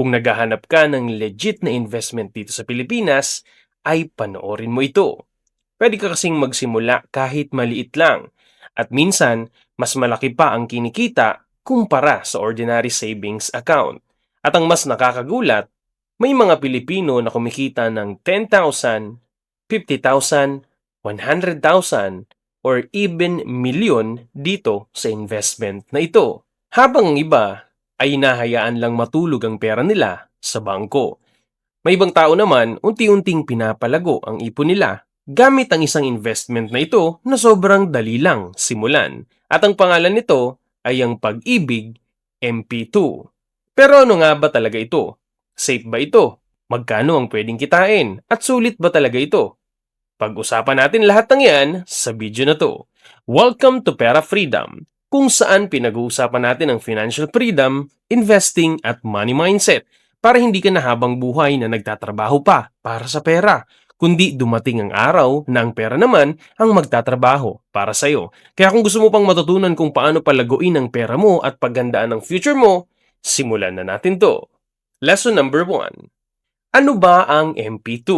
Kung naghahanap ka ng legit na investment dito sa Pilipinas, ay panoorin mo ito. Pwede ka kasing magsimula kahit maliit lang. At minsan, mas malaki pa ang kinikita kumpara sa ordinary savings account. At ang mas nakakagulat, may mga Pilipino na kumikita ng 10,000, 50,000, 100,000, or even milyon dito sa investment na ito. Habang ang iba ay hinahayaan lang matulog ang pera nila sa bangko. May ibang tao naman unti-unting pinapalago ang ipon nila gamit ang isang investment na ito na sobrang dali lang simulan. At ang pangalan nito ay ang Pag-ibig MP2. Pero ano nga ba talaga ito? Safe ba ito? Magkano ang pwedeng kitain? At sulit ba talaga ito? Pag-usapan natin lahat ng yan sa video na to. Welcome to Pera Freedom, kung saan pinag-uusapan natin ang financial freedom, investing at money mindset para hindi ka na habang buhay na nagtatrabaho pa para sa pera, kundi dumating ang araw na ang pera naman ang magtatrabaho para sa'yo. Kaya kung gusto mo pang matutunan kung paano palaguin ang pera mo at paggandaan ang future mo, simulan na natin to. Lesson number 1. Ano ba ang MP2?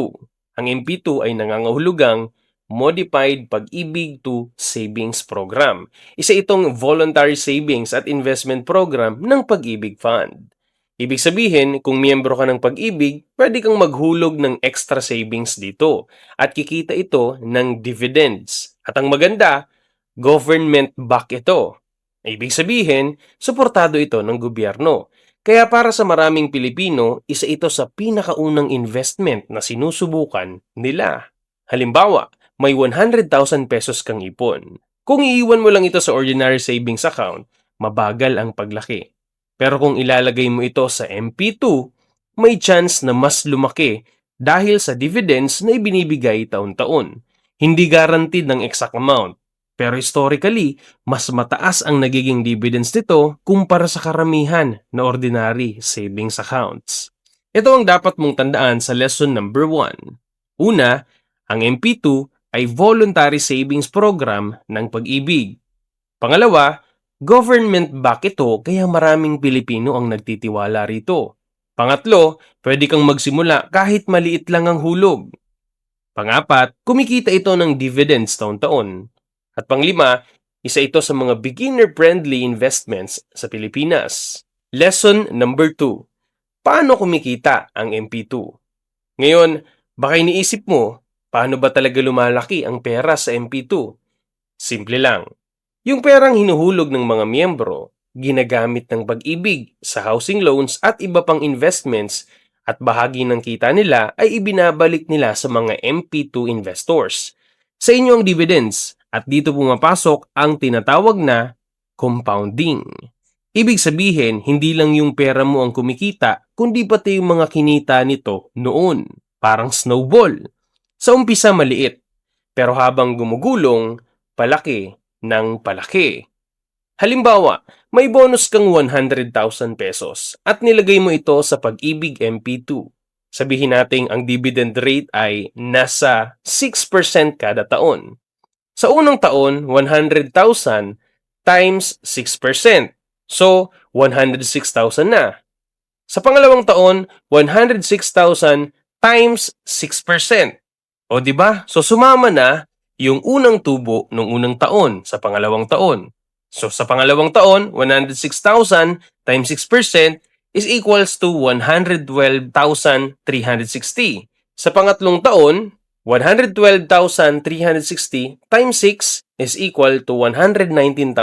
Ang MP2 ay nangangahulugang Modified Pag-ibig to Savings Program. Isa itong voluntary savings at investment program ng Pag-ibig Fund. Ibig sabihin, kung miyembro ka ng Pag-ibig, pwede kang maghulog ng extra savings dito at kikita ito ng dividends. At ang maganda, government-backed ito. Ibig sabihin, suportado ito ng gobyerno. Kaya para sa maraming Pilipino, isa ito sa pinakaunang investment na sinusubukan nila. Halimbawa, may 100,000 pesos kang ipon. Kung iiwan mo lang ito sa ordinary savings account, mabagal ang paglaki. Pero kung ilalagay mo ito sa MP2, may chance na mas lumaki dahil sa dividends na ibinibigay taon-taon. Hindi guaranteed ng exact amount. Pero historically, mas mataas ang nagiging dividends nito kumpara sa karamihan na ordinary savings accounts. Ito ang dapat mong tandaan sa lesson number 1. Una, ang MP2 ay voluntary savings program ng Pag-ibig. Pangalawa, government-backed ito kaya maraming Pilipino ang nagtitiwala rito. Pangatlo, pwede kang magsimula kahit maliit lang ang hulog. Pangapat, kumikita ito ng dividends taon-taon. At panglima, isa ito sa mga beginner-friendly investments sa Pilipinas. Lesson number 2. Paano kumikita ang MP2? Ngayon, baka iniisip mo, paano ba talaga lumalaki ang pera sa MP2? Simple lang. Yung perang hinuhulog ng mga miyembro, ginagamit ng Pag-ibig sa housing loans at iba pang investments at bahagi ng kita nila ay ibinabalik nila sa mga MP2 investors. Sa inyo ang dividends. At dito pumapasok ang tinatawag na compounding. Ibig sabihin, hindi lang yung pera mo ang kumikita, kundi pati yung mga kinita nito noon. Parang snowball. Sa umpisa maliit, pero habang gumugulong, palaki ng palaki. Halimbawa, may bonus kang 100,000 pesos at nilagay mo ito sa Pag-ibig MP2. Sabihin nating ang dividend rate ay nasa 6% kada taon. Sa unang taon, 100,000 times 6%. So, 106,000 na. Sa pangalawang taon, 106,000 times 6%. O di ba? So, sumama na yung unang tubo ng unang taon sa pangalawang taon. So, sa pangalawang taon, 106,000 times 6% is equals to 112,360. Sa pangatlong taon, 112,360 times 6 is equal to 119,102.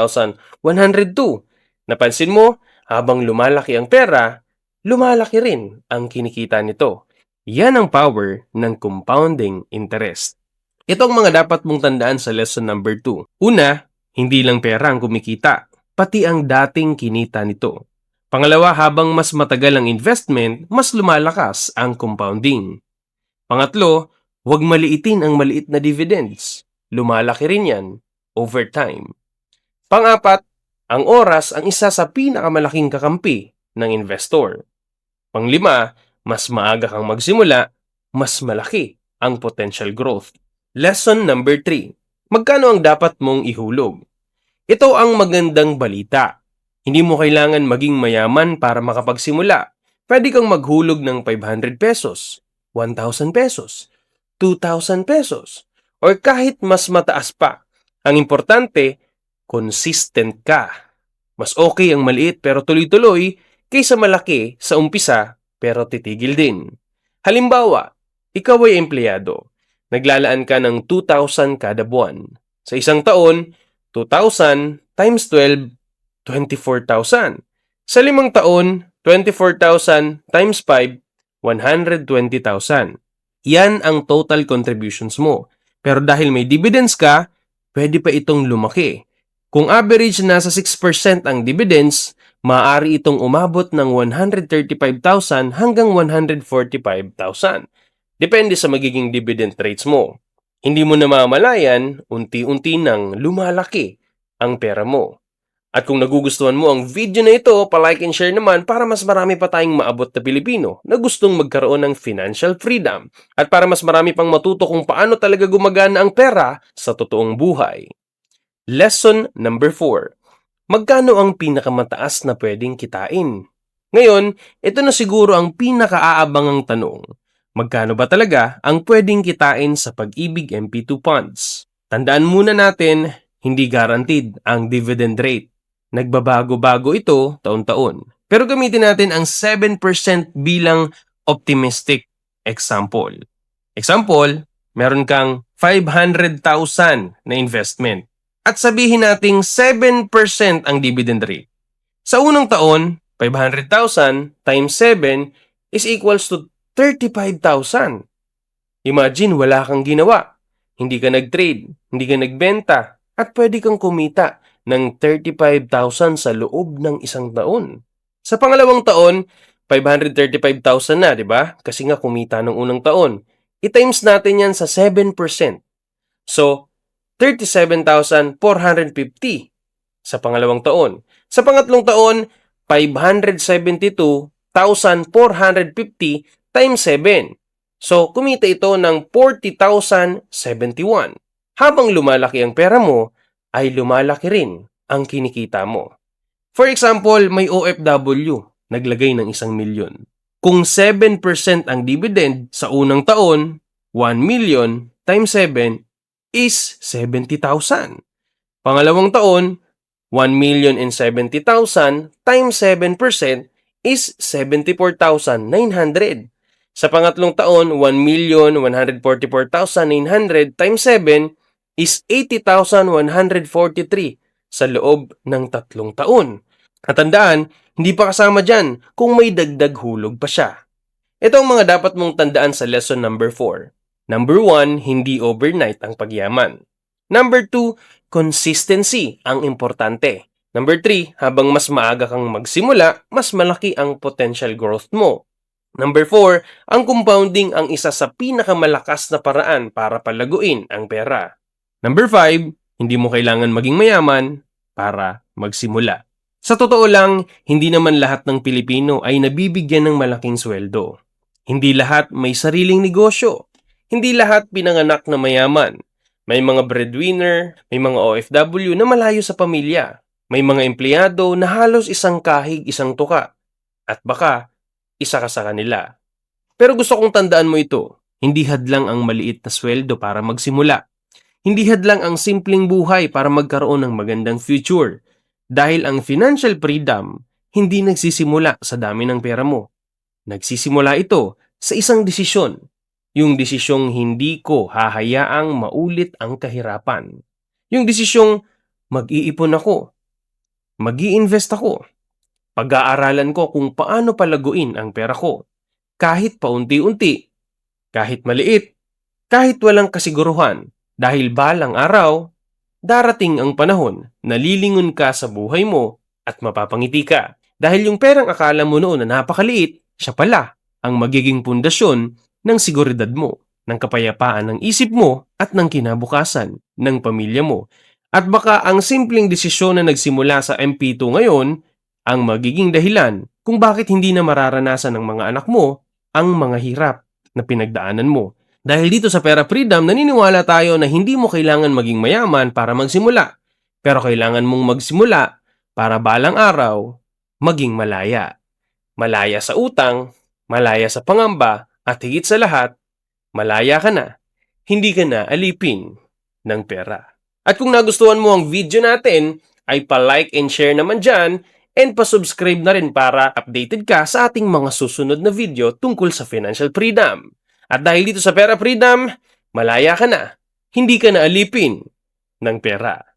Napansin mo, habang lumalaki ang pera, lumalaki rin ang kinikita nito. Yan ang power ng compounding interest. Ito ang mga dapat mong tandaan sa lesson number 2. Una, hindi lang pera ang kumikita, pati ang dating kinita nito. Pangalawa, habang mas matagal ang investment, mas lumalakas ang compounding. Pangatlo, huwag maliitin ang maliit na dividends. Lumalaki rin yan over time. Pang-apat, ang oras ang isa sa pinakamalaking kakampi ng investor. Panglima, mas maaga kang magsimula, mas malaki ang potential growth. Lesson number 3. Magkano ang dapat mong ihulog? Ito ang magandang balita. Hindi mo kailangan maging mayaman para makapagsimula. Pwede kang maghulog ng 500 pesos, 1,000 pesos, 2,000 pesos, or kahit mas mataas pa. Ang importante, consistent ka. Mas okay ang maliit pero tuloy-tuloy kaysa malaki sa umpisa pero titigil din. Halimbawa, ikaw ay empleyado. Naglalaan ka ng 2,000 kada buwan. Sa isang taon, 2,000 times 12, 24,000. Sa 5 taon, 24,000 times 5, 120,000. Yan ang total contributions mo. Pero dahil may dividends ka, pwede pa itong lumaki. Kung average nasa 6% ang dividends, maaari itong umabot ng 135,000 hanggang 145,000. Depende sa magiging dividend rates mo. Hindi mo namamalayan, unti-unti nang lumalaki ang pera mo. At kung nagugustuhan mo ang video na ito, palike and share naman para mas marami pa tayong maabot na Pilipino na gustong magkaroon ng financial freedom at para mas marami pang matuto kung paano talaga gumagana ang pera sa totoong buhay. Lesson number 4. Magkano ang pinakamataas na pwedeng kitain? Ngayon, ito na siguro ang pinakaaabangang tanong. Magkano ba talaga ang pwedeng kitain sa Pag-ibig MP2 funds? Tandaan muna natin, hindi guaranteed ang dividend rate. Nagbabago-bago ito taon-taon. Pero gamitin natin ang 7% bilang optimistic example. Example, meron kang 500,000 na investment. At sabihin nating 7% ang dividend rate. Sa unang taon, 500,000 times 7 is equals to 35,000. Imagine, wala kang ginawa. Hindi ka nag-trade, hindi ka nagbenta, at pwede kang kumita ng 35,000 sa loob ng isang taon. Sa pangalawang taon, 535,000 na, di ba? Kasi nga kumita ng unang taon. I-times natin yan sa 7%. So, 37,450 sa pangalawang taon. Sa pangatlong taon, 572,450 times 7. So, kumita ito ng 40,071. Habang lumalaki ang pera mo, ay lumalaki rin ang kinikita mo. For example, may OFW, naglagay ng 1,000,000. Kung 7% ang dividend sa unang taon, 1,000,000 times 7 is 70,000. Pangalawang taon, 1,070,000 times 7% is 74,900. Sa pangatlong taon, 1,144,900 times 7 is 80,143 sa loob ng 3 taon. At tandaan, hindi pa kasama dyan kung may dagdag hulog pa siya. Ito ang mga dapat mong tandaan sa lesson number 4. Number 1, hindi overnight ang pagyaman. Number 2, consistency ang importante. Number 3, habang mas maaga kang magsimula, mas malaki ang potential growth mo. Number 4, ang compounding ang isa sa pinakamalakas na paraan para palaguin ang pera. Number 5, hindi mo kailangan maging mayaman para magsimula. Sa totoo lang, hindi naman lahat ng Pilipino ay nabibigyan ng malaking sweldo. Hindi lahat may sariling negosyo. Hindi lahat pinanganak na mayaman. May mga breadwinner, may mga OFW na malayo sa pamilya. May mga empleyado na halos isang kahig, isang tuka. At baka, isa ka sa kanila. Pero gusto kong tandaan mo ito, hindi hadlang ang maliit na sweldo para magsimula. Hindi hadlang ang simpleng buhay para magkaroon ng magandang future. Dahil ang financial freedom, hindi nagsisimula sa dami ng pera mo. Nagsisimula ito sa isang desisyon. Yung desisyong hindi ko hahayaang maulit ang kahirapan. Yung desisyong mag-iipon ako. Mag-i-invest ako. Pag-aaralan ko kung paano palaguin ang pera ko. Kahit paunti-unti, kahit maliit, kahit walang kasiguruhan. Dahil balang araw, darating ang panahon na lilingon ka sa buhay mo at mapapangiti ka. Dahil yung perang akala mo noon na napakaliit, siya pala ang magiging pundasyon ng seguridad mo, ng kapayapaan ng isip mo at ng kinabukasan ng pamilya mo. At baka ang simpleng desisyon na nagsimula sa MP2 ngayon ang magiging dahilan kung bakit hindi na mararanasan ng mga anak mo ang mga hirap na pinagdaanan mo. Dahil dito sa Pera Freedom, naniniwala tayo na hindi mo kailangan maging mayaman para magsimula, pero kailangan mong magsimula para balang araw maging malaya. Malaya sa utang, malaya sa pangamba, at higit sa lahat, malaya ka na. Hindi ka na alipin ng pera. At kung nagustuhan mo ang video natin, ay pa-like and share naman dyan and pa-subscribe na rin para updated ka sa ating mga susunod na video tungkol sa financial freedom. At dahil dito sa Pera Freedom, malaya ka na. Hindi ka na alipin ng pera.